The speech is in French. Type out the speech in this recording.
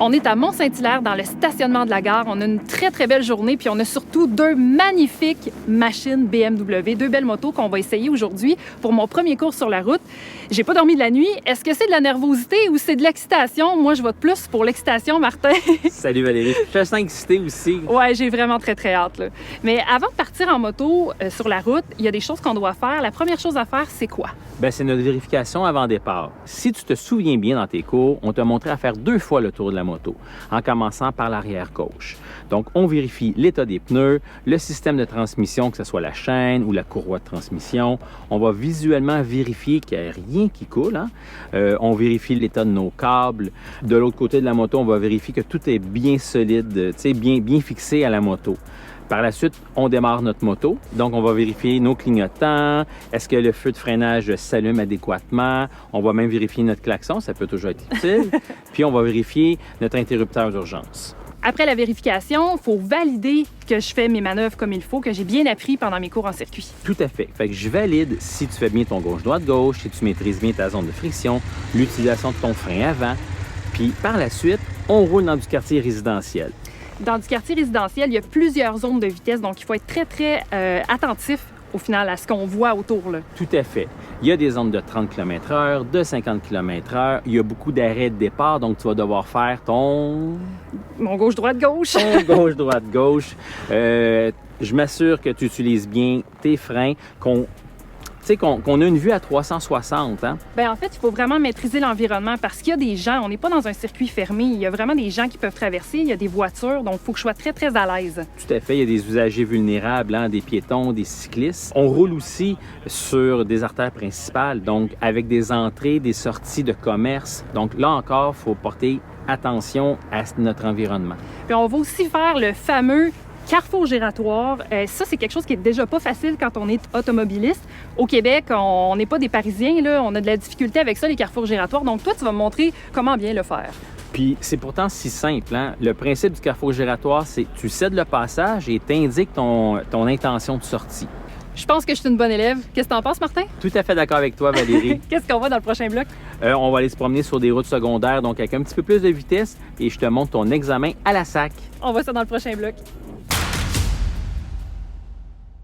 On est à Mont-Saint-Hilaire, dans le stationnement de la gare. On a une très, très belle journée, puis on a surtout deux magnifiques machines BMW, deux belles motos qu'on va essayer aujourd'hui pour mon premier cours sur la route. J'ai pas dormi de la nuit. Est-ce que c'est de la nervosité ou c'est de l'excitation? Moi, je vote plus pour l'excitation, Martin. Salut Valérie, je suis assez excité aussi. Ouais, j'ai vraiment très, très hâte, là. Mais avant de partir en moto sur la route, il y a des choses qu'on doit faire. La première chose à faire, c'est quoi? Bien, c'est notre vérification avant départ. Si tu te souviens bien dans tes cours, on t'a montré à faire 2 fois le tour de la moto, en commençant par l'arrière gauche. Donc, on vérifie l'état des pneus, le système de transmission, que ce soit la chaîne ou la courroie de transmission. On va visuellement vérifier qu'il n'y a rien qui coule. On vérifie l'état de nos câbles. De l'autre côté de la moto, on va vérifier que tout est bien solide, bien fixé à la moto. Par la suite, on démarre notre moto. Donc, on va vérifier nos clignotants. Est-ce que le feu de freinage s'allume adéquatement? On va même vérifier notre klaxon. Ça peut toujours être utile. Puis, on va vérifier notre interrupteur d'urgence. Après la vérification, il faut valider que je fais mes manœuvres comme il faut, que j'ai bien appris pendant mes cours en circuit. Tout à fait. Fait que je valide si tu fais bien ton gauche-droite-gauche, si tu maîtrises bien ta zone de friction, l'utilisation de ton frein avant. Puis, par la suite, on roule dans du quartier résidentiel. Dans du quartier résidentiel, il y a plusieurs zones de vitesse, donc il faut être très, très attentif au final à ce qu'on voit autour, là. Tout à fait. Il y a des zones de 30 km/h, de 50 km/h. Il y a beaucoup d'arrêts de départ, donc tu vas devoir faire ton... Mon gauche-droite-gauche. Ton gauche-droite-gauche. Je m'assure que tu utilises bien tes freins, qu'on a une vue à 360. Hein? Bien, en fait, il faut vraiment maîtriser l'environnement parce qu'il y a des gens, on n'est pas dans un circuit fermé, il y a vraiment des gens qui peuvent traverser, il y a des voitures, donc il faut que je sois très, très à l'aise. Tout à fait, il y a des usagers vulnérables, hein, des piétons, des cyclistes. On roule aussi sur des artères principales, donc avec des entrées, des sorties de commerce. Donc là encore, il faut porter attention à notre environnement. Puis on va aussi faire le fameux carrefour giratoire. Ça, c'est quelque chose qui est déjà pas facile quand on est automobiliste. Au Québec, on n'est pas des Parisiens, là. On a de la difficulté avec ça, les carrefours giratoires. Donc, toi, tu vas me montrer comment bien le faire. Puis, c'est pourtant si simple. Hein? Le principe du carrefour giratoire, c'est tu cèdes le passage et t'indiques ton intention de sortie. Je pense que je suis une bonne élève. Qu'est-ce que t'en penses, Martin? Tout à fait d'accord avec toi, Valérie. Qu'est-ce qu'on voit dans le prochain bloc? On va aller se promener sur des routes secondaires, donc avec un petit peu plus de vitesse, et je te montre ton examen à la SAC. On voit ça dans le prochain bloc.